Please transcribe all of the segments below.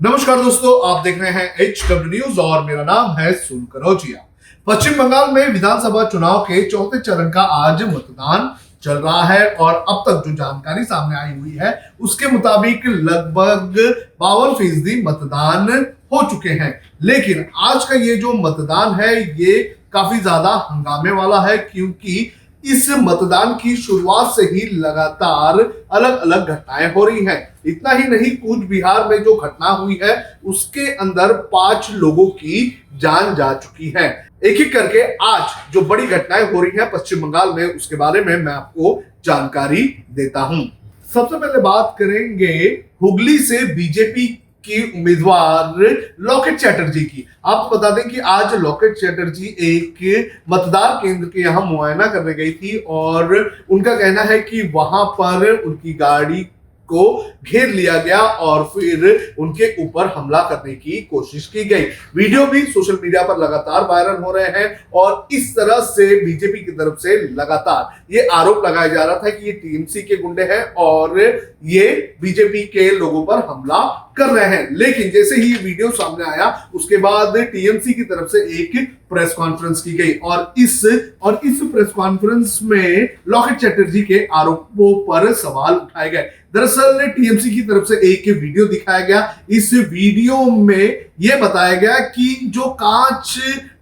नमस्कार दोस्तों, आप देख रहे हैं HW न्यूज और मेरा नाम है सुन कनौजिया। पश्चिम बंगाल में विधानसभा चुनाव के चौथे चरण का आज मतदान चल रहा है और अब तक जो जानकारी सामने आई हुई है उसके मुताबिक लगभग 52% मतदान हो चुके हैं। लेकिन आज का ये जो मतदान है ये काफी ज्यादा हंगामे वाला है, क्योंकि इस मतदान की शुरुआत से ही लगातार अलग अलग घटनाएं हो रही हैं। इतना ही नहीं, कूच बिहार में जो घटना हुई है उसके अंदर 5 लोगों की जान जा चुकी है। एक एक करके आज जो बड़ी घटनाएं हो रही हैं पश्चिम बंगाल में, उसके बारे में मैं आपको जानकारी देता हूं। सबसे पहले बात करेंगे हुगली से बीजेपी की उम्मीदवार लॉकेट चैटर्जी की। आपको बता दें कि आज लॉकेट चैटर्जी एक मतदान केंद्र के यहां मुआयना करने गई थी और उनका कहना है कि वहां पर उनकी गाड़ी को घेर लिया गया और फिर उनके ऊपर हमला करने की कोशिश की गई। वीडियो भी सोशल मीडिया पर लगातार वायरल हो रहे हैं और इस तरह से बीजेपी की तरफ से लगातार ये आरोप लगाया जा रहा था कि ये टीएमसी के गुंडे हैं और ये बीजेपी के लोगों पर हमला कर रहे हैं। लेकिन जैसे ही ये वीडियो सामने आया उसके बाद टीएमसी की तरफ से एक प्रेस कॉन्फ्रेंस की गई और इस प्रेस कॉन्फ्रेंस में लॉकेट चैटर्जी के आरोपों पर सवाल उठाए गए। दरअसल टीएमसी की तरफ से एक वीडियो दिखाया गया। इस वीडियो में यह बताया गया कि जो कांच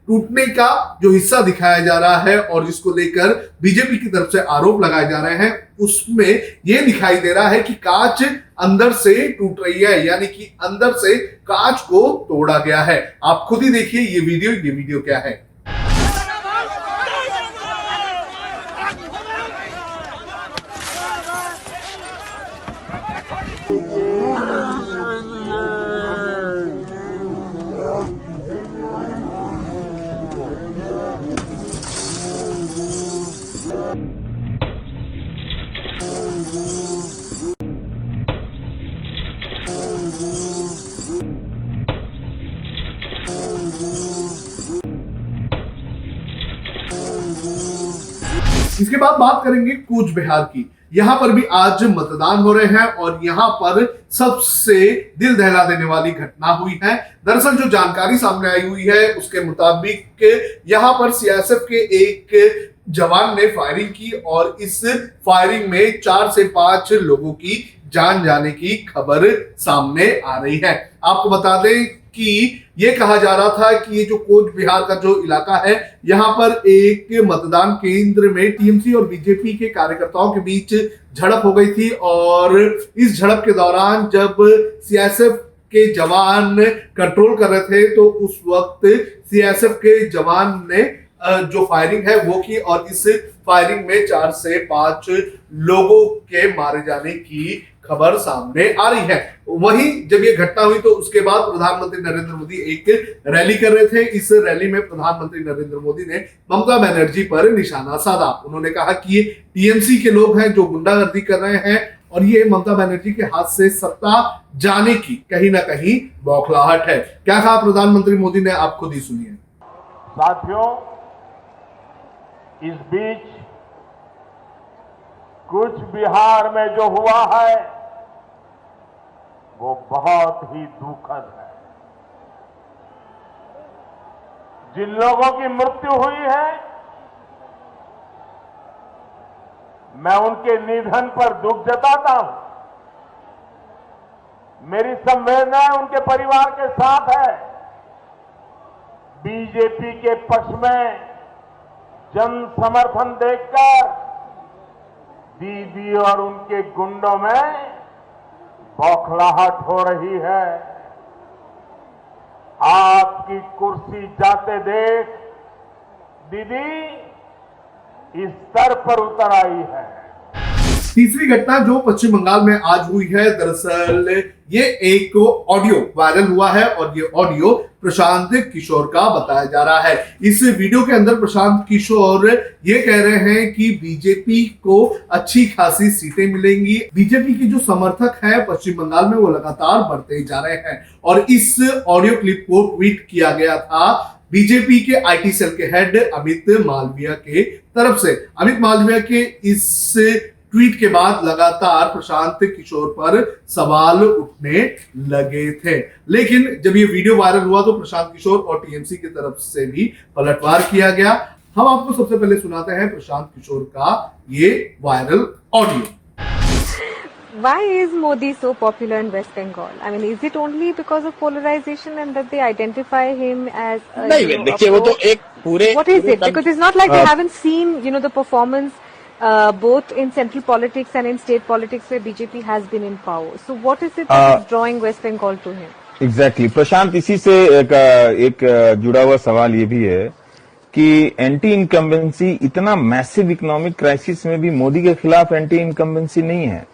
टूटने का जो हिस्सा दिखाया जा रहा है और जिसको लेकर बीजेपी की तरफ से आरोप लगाए जा रहे हैं, उसमें यह दिखाई दे रहा है कि कांच अंदर से टूट रही है, यानी कि अंदर से कांच को तोड़ा गया है। आप खुद ही देखिए ये वीडियो क्या है। इसके बाद बात करेंगे कूच बिहार की। यहां पर भी आज मतदान हो रहे हैं और यहां पर सबसे दिल दहला देने वाली घटना हुई है। दरअसल जो जानकारी सामने आई हुई है उसके मुताबिक यहां पर सीआईएसएफ के एक जवान ने फायरिंग की और इस फायरिंग में 4 से 5 लोगों की जान जाने की खबर सामने आ रही है। आपको बता दें कि ये कहा जा रहा था कि ये जो कूच बिहार का जो इलाका है, यहाँ पर एक मतदान केंद्र में टीएमसी और बीजेपी के कार्यकर्ताओं के बीच झड़प हो गई थी और इस झड़प के दौरान जब सीआईएसएफ के जवान कंट्रोल कर रहे थे तो उस वक्त सीआईएसएफ के जवान ने जो फायरिंग है वो की और इस फायरिंग में 4 से 5 लोगों के मारे जाने की खबर सामने आ रही है। वहीं जब ये घटना हुई तो उसके बाद प्रधानमंत्री नरेंद्र मोदी एक रैली कर रहे थे। इस रैली में प्रधानमंत्री नरेंद्र मोदी ने ममता बनर्जी पर निशाना साधा। उन्होंने कहा कि ये टीएमसी के लोग हैं जो गुंडागर्दी कर रहे हैं और ये ममता बनर्जी के हाथ से सत्ता जाने की कहीं ना कहीं बौखलाहट है। क्या कहा प्रधानमंत्री मोदी ने, आप खुद ही सुनिए। साथियों, इस बीच कूच बिहार में जो हुआ है वो बहुत ही दुखद है। जिन लोगों की मृत्यु हुई है मैं उनके निधन पर दुख जताता हूं। मेरी संवेदनाएं उनके परिवार के साथ है। बीजेपी के पक्ष में जन समर्थन देखकर दीदी और उनके गुंडों में बौखलाहट हो रही है। आपकी कुर्सी जाते देख दीदी इस स्तर पर उतर आई है। तीसरी घटना जो पश्चिम बंगाल में आज हुई है, दरअसल ये एक ऑडियो वायरल हुआ है और ये ऑडियो प्रशांत किशोर का बताया जा रहा है। इस वीडियो के अंदर प्रशांत किशोर ये कह रहे हैं कि बीजेपी को अच्छी खासी सीटें मिलेंगी। बीजेपी की जो समर्थक है पश्चिम बंगाल में वो लगातार बढ़ते जा रहे हैं और इस ऑडियो क्लिप को ट्वीट किया गया था बीजेपी के आईटी सेल के हेड अमित मालवीय के तरफ से। अमित मालवीय के इस ट्वीट के बाद लगातार प्रशांत किशोर पर सवाल उठने लगे थे। लेकिन जब ये वीडियो वायरल हुआ तो प्रशांत किशोर और टीएमसी की तरफ से भी पलटवार किया गया। हम आपको सबसे पहले सुनाते हैं प्रशांत किशोर का ये viral audio. Why is Modi so popular in West Bengal? I mean, is it only because of polarization and that they identify him as a, नहीं देखिए वो तो एक पूरे what is it? Because it's not like we haven't seen, the performance both in central politics and in state politics where BJP has been in power. So what is it that is drawing West Bengal to him? Exactly Prashant, इसी से एक जुड़ा हुआ सवाल ये भी है कि एंटी इनकम्बेंसी, इतना मैसिव इकोनॉमिक क्राइसिस में भी मोदी के खिलाफ एंटी इनकम्बेंसी नहीं है।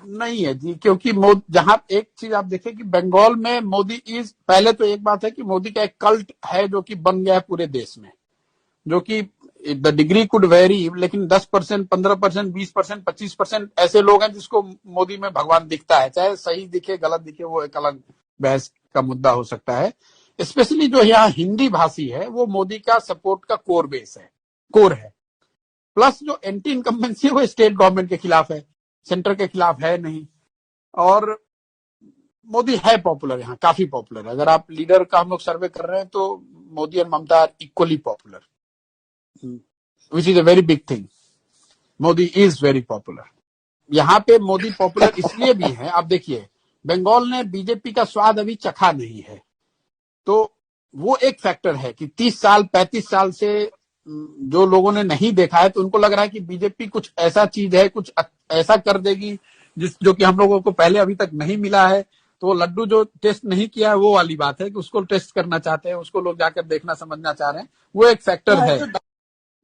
नहीं है जी, क्योंकि जहां एक चीज आप देखें कि बंगाल में मोदी पहले तो एक बात है कि मोदी का एक कल्ट है जो कि बन गया है पूरे देश में, जो कि द डिग्री कुड वेरी, लेकिन 10%, 15%, 20%, 25% ऐसे लोग हैं जिसको मोदी में भगवान दिखता है। चाहे सही दिखे गलत दिखे वो एक अलग बहस का मुद्दा हो सकता है। स्पेशली जो यहाँ हिंदी भाषी है वो मोदी का सपोर्ट का कोर है। प्लस जो एंटी इनकम्बेंसी है वो स्टेट गवर्नमेंट के खिलाफ है, सेंटर के खिलाफ है नहीं। और मोदी है पॉपुलर, यहाँ काफी पॉपुलर है। अगर आप लीडर का हम लोग सर्वे कर रहे हैं तो मोदी और Mamata are equally popular, which is a very big thing. Modi is very popular. यहाँ पे मोदी पॉपुलर इसलिए भी है, आप देखिए बंगाल ने बीजेपी का स्वाद अभी चखा नहीं है, तो वो एक फैक्टर है कि 30 साल 35 साल से जो लोगों ने नहीं देखा है तो उनको लग रहा है कि बीजेपी कुछ ऐसा चीज है, कुछ ऐसा कर देगी जो कि हम लोगों को पहले अभी तक नहीं मिला है। तो लड्डू जो टेस्ट नहीं किया है वो वाली बात है कि उसको टेस्ट करना चाहते हैं, उसको लोग जाकर देखना समझना चाह रहे हैं, वो एक फैक्टर है।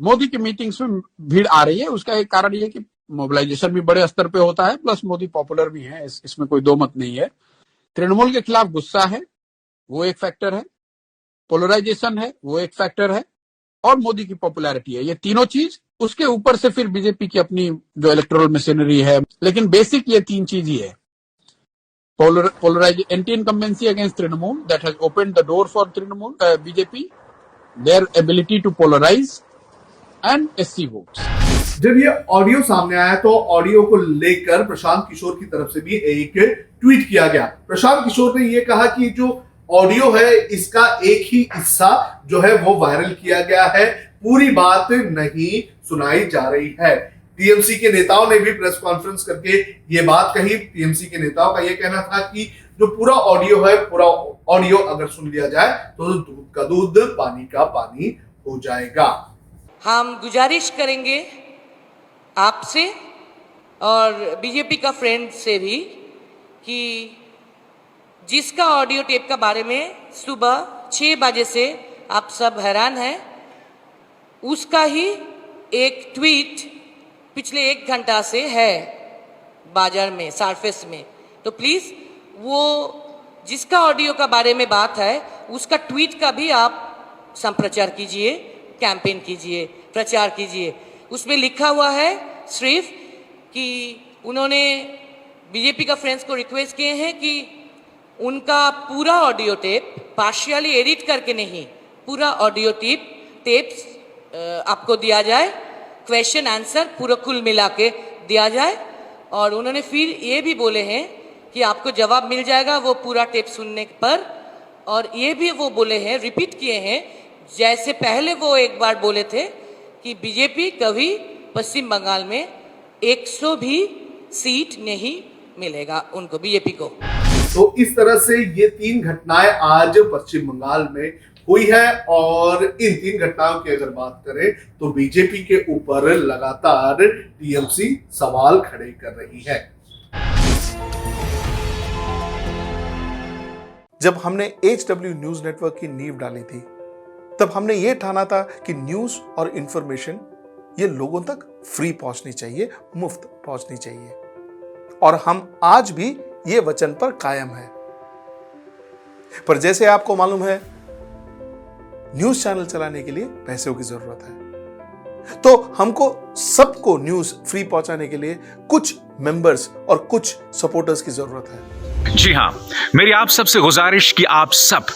मोदी की मीटिंग्स में भीड़ आ रही है, उसका एक कारण ये है कि मोबिलाइजेशन भी बड़े स्तर पे होता है, प्लस मोदी पॉपुलर भी है, इसमें कोई दो मत नहीं है। तृणमूल के खिलाफ गुस्सा है, वो एक फैक्टर है। पोलराइजेशन है, वो एक फैक्टर है। और मोदी की पॉपुलैरिटी है, ये तीनों चीज। उसके ऊपर से फिर बीजेपी की अपनी जो इलेक्टोरल मशीनरी है, लेकिन बेसिक ये तीन चीज ही है। Anti incumbency against Trinamool, that has opened the door for Trinamool BJP, their ability to polarise and SC votes. जब ये ऑडियो सामने आया तो ऑडियो को लेकर प्रशांत किशोर की तरफ से भी एक ट्वीट किया गया। प्रशांत किशोर ने ये कहा कि जो ऑडियो है इसका एक ही हिस्सा जो है वो वायरल किया गया है, पूरी बात नहीं सुनाई जा रही है। टीएमसी के नेताओं ने भी प्रेस कॉन्फ्रेंस करके ये बात कही। टीएमसी के नेताओं का ये कहना था कि जो पूरा ऑडियो है, पूरा ऑडियो अगर सुन लिया जाए तो दूध का दूध पानी का पानी हो जाएगा। हम गुजारिश करेंगे आपसे और बीजेपी का फ्रेंड से भी कि जिसका ऑडियो टेप का बारे में सुबह 6 बजे से आप सब हैरान हैं, उसका ही एक ट्वीट पिछले 1 घंटा से है बाजार में, सरफेस में। तो प्लीज वो जिसका ऑडियो का बारे में बात है उसका ट्वीट का भी आप संप्रचार कीजिए, कैंपेन कीजिए, प्रचार कीजिए। उसमें लिखा हुआ है सिर्फ कि उन्होंने बीजेपी का फ्रेंड्स को रिक्वेस्ट किए हैं कि उनका पूरा ऑडियो टेप पार्शियली एडिट करके नहीं, पूरा ऑडियो टेप्स आपको दिया जाए, क्वेश्चन आंसर पूरा कुल मिला के दिया जाए। और उन्होंने फिर ये भी बोले हैं कि आपको जवाब मिल जाएगा वो पूरा टेप सुनने पर। और ये भी वो बोले हैं, रिपीट किए हैं, जैसे पहले वो एक बार बोले थे कि बीजेपी कभी पश्चिम बंगाल में 100 भी सीट नहीं मिलेगा उनको, बीजेपी को। तो इस तरह से ये 3 घटनाएं आज पश्चिम बंगाल में हुई है और इन 3 घटनाओं की अगर बात करें तो बीजेपी के ऊपर लगातार टीएमसी सवाल खड़े कर रही है। जब हमने HW न्यूज नेटवर्क की नींव डाली थी तब हमने ये ठाना था कि न्यूज और इंफॉर्मेशन ये लोगों तक फ्री पहुंचनी चाहिए, मुफ्त पहुंचनी चाहिए। और हम आज भी ये वचन पर कायम है। पर जैसे आपको मालूम है न्यूज चैनल चलाने के लिए पैसों की जरूरत है, तो हमको सबको न्यूज फ्री पहुंचाने के लिए कुछ मेंबर्स और कुछ सपोर्टर्स की जरूरत है। जी हां, मेरी आप सबसे गुजारिश कि आप सब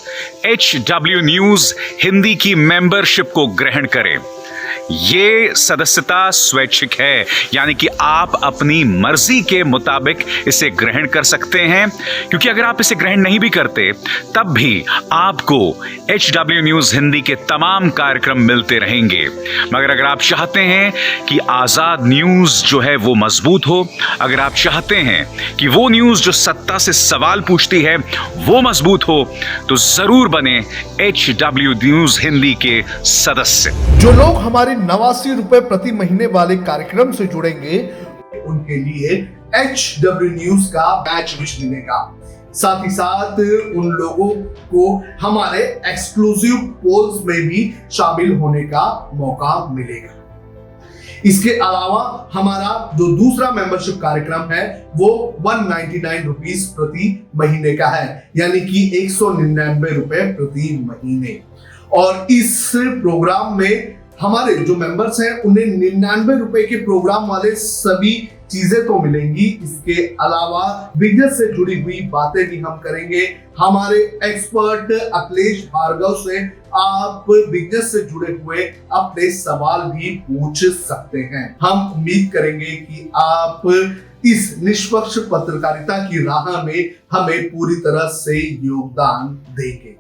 HW न्यूज हिंदी की मेंबरशिप को ग्रहण करें। ये सदस्यता स्वैच्छिक है, यानी कि आप अपनी मर्जी के मुताबिक इसे ग्रहण कर सकते हैं, क्योंकि अगर आप इसे ग्रहण नहीं भी करते तब भी आपको HW न्यूज हिंदी के तमाम कार्यक्रम मिलते रहेंगे। मगर अगर आप चाहते हैं कि आजाद न्यूज जो है वो मजबूत हो, अगर आप चाहते हैं कि वो न्यूज जो सत्ता से सवाल पूछती है वो मजबूत हो, तो जरूर बने HW न्यूज हिंदी के सदस्य। जो लोग हमारे 89 रुपए प्रति महीने वाले कार्यक्रम से जुड़ेंगे उनके लिए HW न्यूज का बैच विश मिलेगा। साथ ही साथ उन लोगों को हमारे एक्सक्लूसिव पोल्स में भी शामिल होने का मौका मिलेगा। इसके अलावा हमारा जो दूसरा मेंबरशिप कार्यक्रम है वो 199 रुपीस प्रति महीने का है, यानी कि 199 रुपए प्रति महीने। और इस प्रोग्राम में हमारे जो मेंबर्स हैं उन्हें 99 रुपए के प्रोग्राम वाले सभी चीजें तो मिलेंगी। इसके अलावा बिजनेस से जुड़ी हुई बातें भी हम करेंगे। हमारे एक्सपर्ट अखिलेश भार्गव से आप बिजनेस से जुड़े हुए अपने सवाल भी पूछ सकते हैं। हम उम्मीद करेंगे कि आप इस निष्पक्ष पत्रकारिता की राह में हमें पूरी तरह से योगदान देंगे।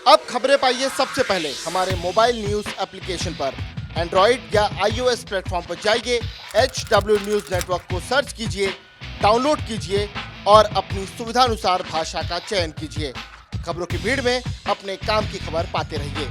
अब खबरें पाइए सबसे पहले हमारे मोबाइल न्यूज एप्लीकेशन पर। एंड्रॉइड या iOS प्लेटफॉर्म पर जाइए, HW न्यूज नेटवर्क को सर्च कीजिए, डाउनलोड कीजिए और अपनी सुविधानुसार भाषा का चयन कीजिए। खबरों की भीड़ में अपने काम की खबर पाते रहिए।